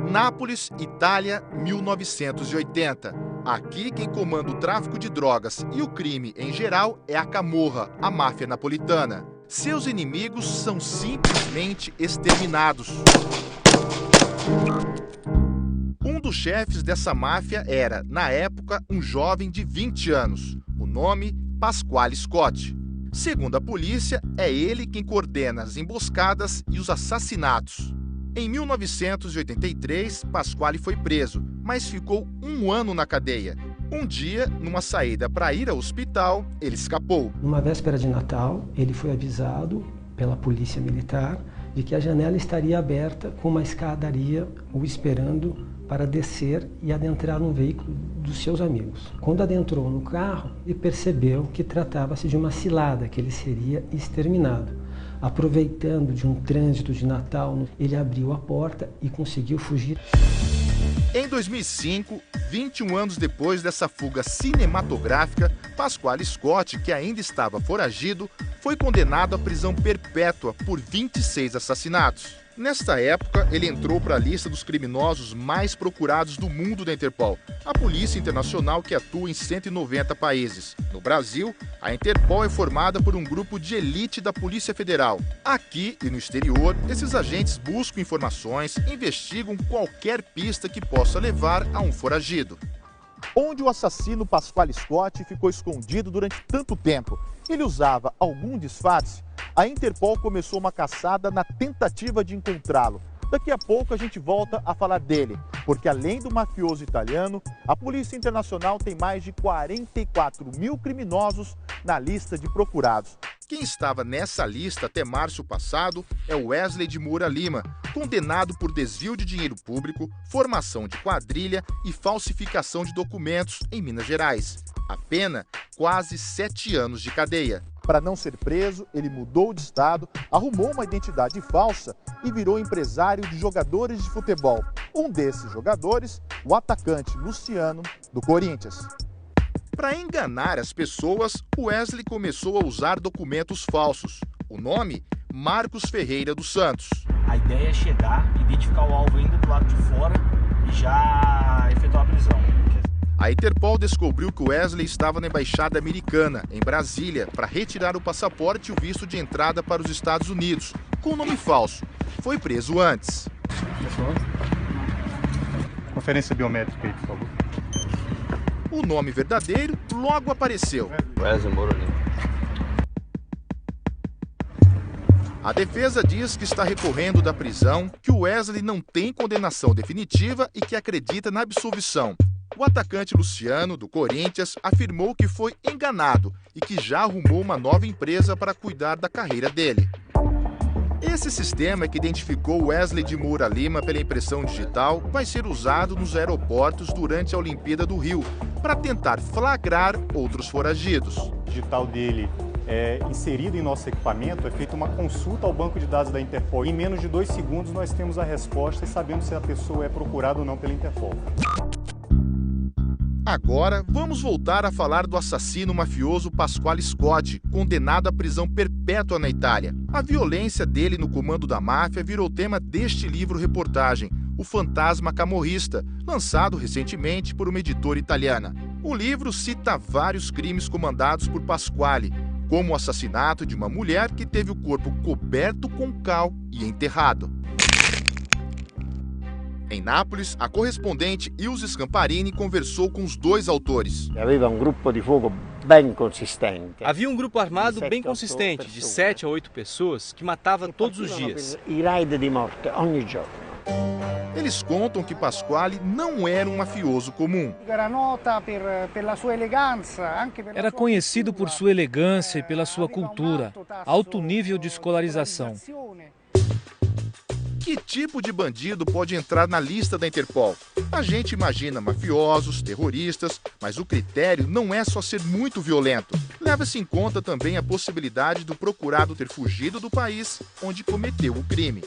Nápoles, Itália, 1980. Aqui quem comanda o tráfico de drogas e o crime em geral é a Camorra, a máfia napolitana. Seus inimigos são simplesmente exterminados. Um dos chefes dessa máfia era, na época, um jovem de 20 anos. O nome, Pasquale Scotti. Segundo a polícia, é ele quem coordena as emboscadas e os assassinatos. Em 1983, Pasquale foi preso, mas ficou um ano na cadeia. Um dia, numa saída para ir ao hospital, ele escapou. Numa véspera de Natal, ele foi avisado pela polícia militar de que a janela estaria aberta com uma escadaria o esperando para descer e adentrar no veículo dos seus amigos. Quando adentrou no carro, ele percebeu que tratava-se de uma cilada, que ele seria exterminado. Aproveitando de um trânsito de Natal, ele abriu a porta e conseguiu fugir. Em 2005, 21 anos depois dessa fuga cinematográfica, Pasquale Scotti, que ainda estava foragido, foi condenado à prisão perpétua por 26 assassinatos. Nesta época, ele entrou para a lista dos criminosos mais procurados do mundo da Interpol, a polícia internacional que atua em 190 países. No Brasil, a Interpol é formada por um grupo de elite da Polícia Federal. Aqui e no exterior, esses agentes buscam informações, investigam qualquer pista que possa levar a um foragido. Onde o assassino Pasquale Scotti ficou escondido durante tanto tempo? Ele usava algum disfarce? A Interpol começou uma caçada na tentativa de encontrá-lo. Daqui a pouco a gente volta a falar dele, porque além do mafioso italiano, a Polícia Internacional tem mais de 44 mil criminosos na lista de procurados. Quem estava nessa lista até março passado é Wesley de Moura Lima, condenado por desvio de dinheiro público, formação de quadrilha e falsificação de documentos em Minas Gerais. A pena, quase 7 anos de cadeia. Para não ser preso, ele mudou de estado, arrumou uma identidade falsa e virou empresário de jogadores de futebol. Um desses jogadores, o atacante Luciano, do Corinthians. Para enganar as pessoas, Wesley começou a usar documentos falsos. O nome, Marcos Ferreira dos Santos. A ideia é chegar, identificar o alvo ainda do lado de fora e já efetuar a prisão. A Interpol descobriu que Wesley estava na Embaixada Americana, em Brasília, para retirar o passaporte e o visto de entrada para os Estados Unidos, com nome falso. Foi preso antes. Conferência biométrica aí, por favor. O nome verdadeiro logo apareceu. Wesley Moura Lima. A defesa diz que está recorrendo da prisão, que o Wesley não tem condenação definitiva e que acredita na absolvição. O atacante Luciano, do Corinthians, afirmou que foi enganado e que já arrumou uma nova empresa para cuidar da carreira dele. Esse sistema que identificou Wesley de Moura Lima pela impressão digital vai ser usado nos aeroportos durante a Olimpíada do Rio, para tentar flagrar outros foragidos. O digital dele é inserido em nosso equipamento, é feita uma consulta ao banco de dados da Interpol. Em menos de 2 segundos nós temos a resposta e sabemos se a pessoa é procurada ou não pela Interpol. Agora, vamos voltar a falar do assassino mafioso Pasquale Scotti, condenado à prisão perpétua na Itália. A violência dele no comando da máfia virou tema deste livro-reportagem, O Fantasma Camorrista, lançado recentemente por uma editora italiana. O livro cita vários crimes comandados por Pasquale, como o assassinato de uma mulher que teve o corpo coberto com cal e enterrado. Em Nápoles, a correspondente Ilse Scamparini conversou com os dois autores. Havia um grupo armado bem consistente, de 7 a 8 pessoas, que matava todos os dias. Eles contam que Pasquale não era um mafioso comum. Era conhecido por sua elegância e pela sua cultura, alto nível de escolarização. Que tipo de bandido pode entrar na lista da Interpol? A gente imagina mafiosos, terroristas, mas o critério não é só ser muito violento. Leva-se em conta também a possibilidade do procurado ter fugido do país onde cometeu o crime.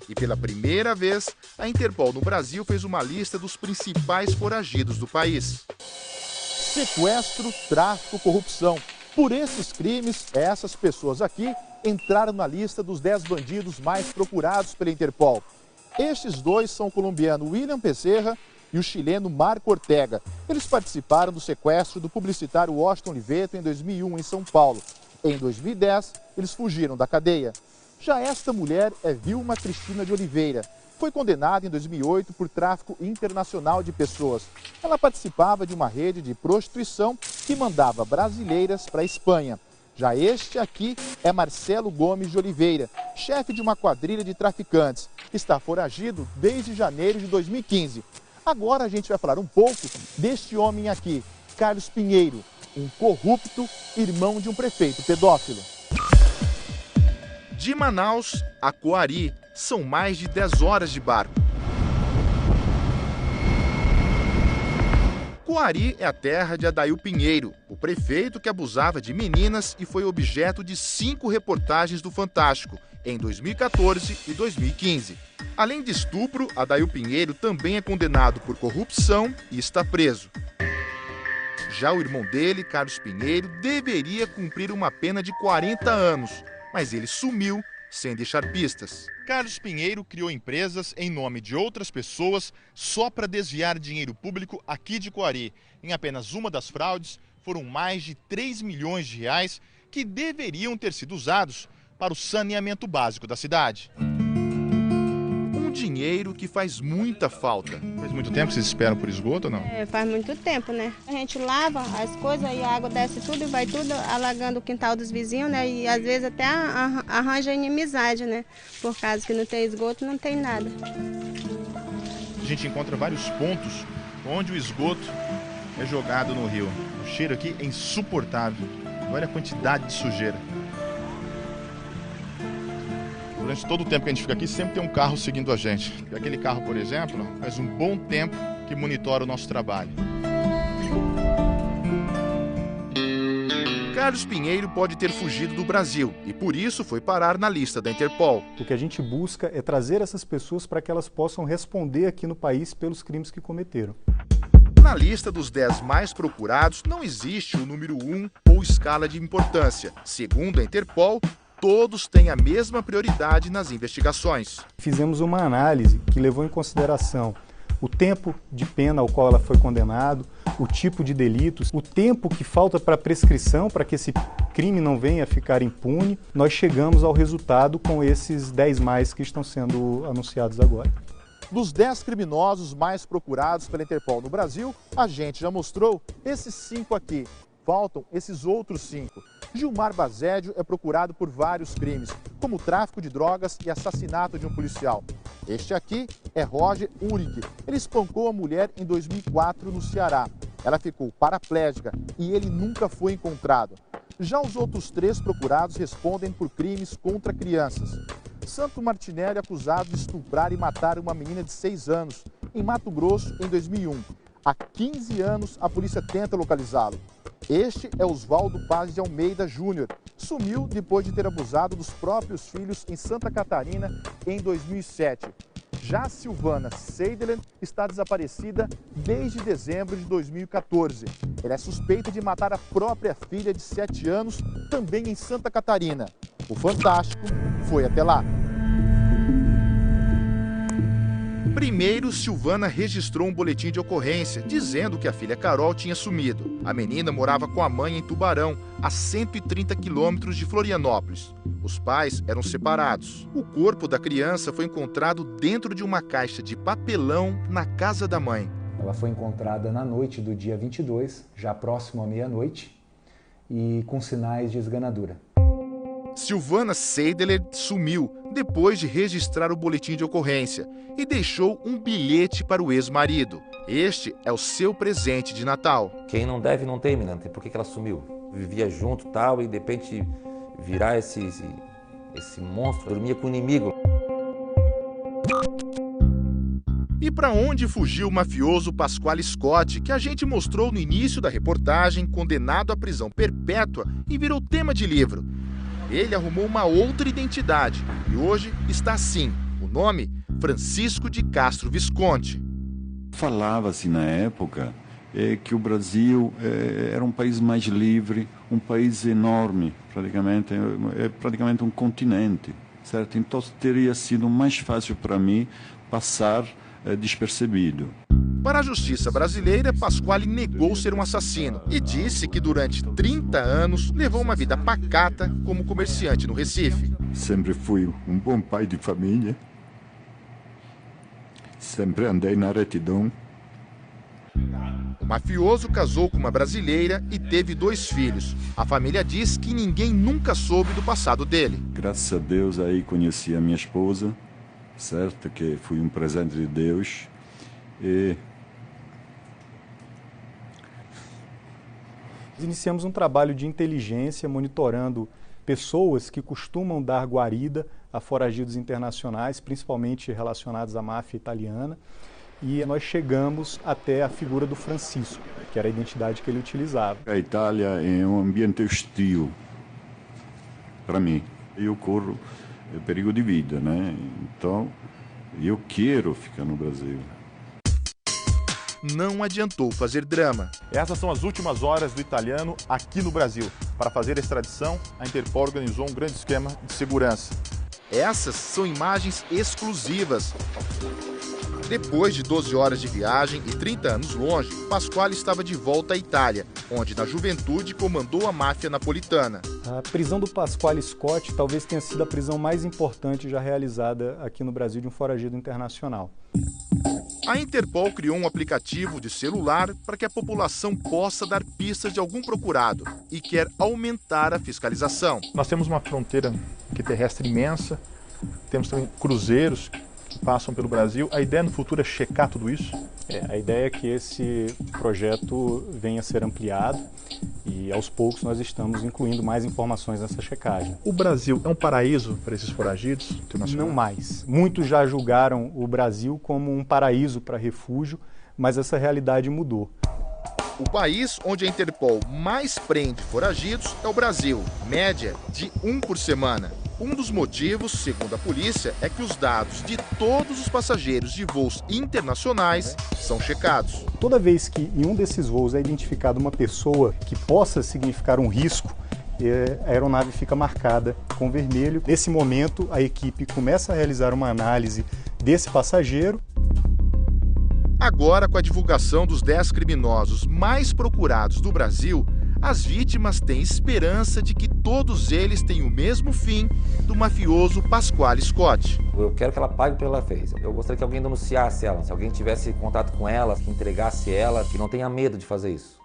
E pela primeira vez, a Interpol no Brasil fez uma lista dos principais foragidos do país. Sequestro, tráfico, corrupção. Por esses crimes, essas pessoas aqui entraram na lista dos 10 bandidos mais procurados pela Interpol. Estes dois são o colombiano William Pecerra e o chileno Marco Ortega. Eles participaram do sequestro do publicitário Washington Oliveto em 2001 em São Paulo. Em 2010, eles fugiram da cadeia. Já esta mulher é Vilma Cristina de Oliveira. Foi condenada em 2008 por tráfico internacional de pessoas. Ela participava de uma rede de prostituição que mandava brasileiras para a Espanha. Já este aqui é Marcelo Gomes de Oliveira, chefe de uma quadrilha de traficantes. Está foragido desde janeiro de 2015. Agora a gente vai falar um pouco deste homem aqui, Carlos Pinheiro, um corrupto irmão de um prefeito pedófilo. De Manaus a Coari, são mais de 10 horas de barco. Coari é a terra de Adail Pinheiro, o prefeito que abusava de meninas e foi objeto de 5 reportagens do Fantástico, em 2014 e 2015. Além de estupro, Adail Pinheiro também é condenado por corrupção e está preso. Já o irmão dele, Carlos Pinheiro, deveria cumprir uma pena de 40 anos, mas ele sumiu sem deixar pistas. Carlos Pinheiro criou empresas em nome de outras pessoas só para desviar dinheiro público aqui de Coari. Em apenas uma das fraudes, foram mais de 3 milhões de reais que deveriam ter sido usados para o saneamento básico da cidade. Um dinheiro que faz muita falta. Faz muito tempo que vocês esperam por esgoto ou não? Faz muito tempo, né? A gente lava as coisas e a água desce tudo e vai tudo alagando o quintal dos vizinhos, né? E às vezes até arranja inimizade, né? Por causa que não tem esgoto, não tem nada. A gente encontra vários pontos onde o esgoto é jogado no rio. O cheiro aqui é insuportável. Olha a quantidade de sujeira. Durante todo o tempo que a gente fica aqui, sempre tem um carro seguindo a gente. E aquele carro, por exemplo, faz um bom tempo que monitora o nosso trabalho. Carlos Pinheiro pode ter fugido do Brasil e, por isso, foi parar na lista da Interpol. O que a gente busca é trazer essas pessoas para que elas possam responder aqui no país pelos crimes que cometeram. Na lista dos 10 mais procurados, não existe o número 1 ou escala de importância. Segundo a Interpol, todos têm a mesma prioridade nas investigações. Fizemos uma análise que levou em consideração o tempo de pena ao qual ela foi condenado, o tipo de delitos, o tempo que falta para prescrição para que esse crime não venha a ficar impune. Nós chegamos ao resultado com esses 10 mais que estão sendo anunciados agora. Dos 10 criminosos mais procurados pela Interpol no Brasil, a gente já mostrou esses 5 aqui. Faltam esses outros 5. Gilmar Bazédio é procurado por vários crimes, como tráfico de drogas e assassinato de um policial. Este aqui é Roger Uric. Ele espancou a mulher em 2004 no Ceará. Ela ficou paraplégica e ele nunca foi encontrado. Já os outros 3 procurados respondem por crimes contra crianças. Santo Martinelli é acusado de estuprar e matar uma menina de 6 anos, em Mato Grosso, em 2001. Há 15 anos, a polícia tenta localizá-lo. Este é Oswaldo Paz de Almeida Júnior. Sumiu depois de ter abusado dos próprios filhos em Santa Catarina em 2007. Já Silvana Seidelen está desaparecida desde dezembro de 2014. Ela é suspeita de matar a própria filha de 7 anos, também em Santa Catarina. O Fantástico foi até lá. Primeiro, Silvana registrou um boletim de ocorrência, dizendo que a filha Carol tinha sumido. A menina morava com a mãe em Tubarão, a 130 quilômetros de Florianópolis. Os pais eram separados. O corpo da criança foi encontrado dentro de uma caixa de papelão na casa da mãe. Ela foi encontrada na noite do dia 22, já próximo à meia-noite, e com sinais de esganadura. Silvana Seidler sumiu depois de registrar o boletim de ocorrência e deixou um bilhete para o ex-marido. Este é o seu presente de Natal. Quem não deve não teme, né? Por que ela sumiu? Vivia junto tal e de repente virar esse monstro, dormia com o inimigo. E para onde fugiu o mafioso Pasquale Scott, que a gente mostrou no início da reportagem, condenado à prisão perpétua e virou tema de livro? Ele arrumou uma outra identidade e hoje está assim, o nome Francisco de Castro Visconti. Falava-se na época que o Brasil era um país mais livre, um país enorme, praticamente um continente, certo? Então teria sido mais fácil para mim passar despercebido. Para a justiça brasileira, Pasquale negou ser um assassino e disse que durante 30 anos levou uma vida pacata como comerciante no Recife. Sempre fui um bom pai de família, sempre andei na retidão. O mafioso casou com uma brasileira e teve 2 filhos. A família diz que ninguém nunca soube do passado dele. Graças a Deus aí conheci a minha esposa, certo? Que foi um presente de Deus. E iniciamos um trabalho de inteligência monitorando pessoas que costumam dar guarida a foragidos internacionais, principalmente relacionados à máfia italiana. E nós chegamos até a figura do Francisco, que era a identidade que ele utilizava. A Itália é um ambiente hostil para mim. Eu corro perigo de vida, né? Então, eu quero ficar no Brasil. Não adiantou fazer drama. Essas são as últimas horas do italiano aqui no Brasil. Para fazer a extradição, a Interpol organizou um grande esquema de segurança. Essas são imagens exclusivas. Depois de 12 horas de viagem e 30 anos longe, Pasquale estava de volta à Itália, onde na juventude comandou a máfia napolitana. A prisão do Pasquale Scott talvez tenha sido a prisão mais importante já realizada aqui no Brasil de um foragido internacional. A Interpol criou um aplicativo de celular para que a população possa dar pistas de algum procurado e quer aumentar a fiscalização. Nós temos uma fronteira terrestre imensa, temos também cruzeiros que passam pelo Brasil. A ideia no futuro é checar tudo isso? A ideia é que esse projeto venha a ser ampliado e aos poucos nós estamos incluindo mais informações nessa checagem. O Brasil é um paraíso para esses foragidos internacionais? Não mais. Muitos já julgaram o Brasil como um paraíso para refúgio, mas essa realidade mudou. O país onde a Interpol mais prende foragidos é o Brasil, média de 1 por semana. Um dos motivos, segundo a polícia, é que os dados de todos os passageiros de voos internacionais são checados. Toda vez que em um desses voos é identificada uma pessoa que possa significar um risco, a aeronave fica marcada com vermelho. Nesse momento, a equipe começa a realizar uma análise desse passageiro. Agora, com a divulgação dos 10 criminosos mais procurados do Brasil, as vítimas têm esperança de que todos eles tenham o mesmo fim do mafioso Pasquale Scott. Eu quero que ela pague pelo que ela fez. Eu gostaria que alguém denunciasse ela, se alguém tivesse contato com ela, que entregasse ela, que não tenha medo de fazer isso.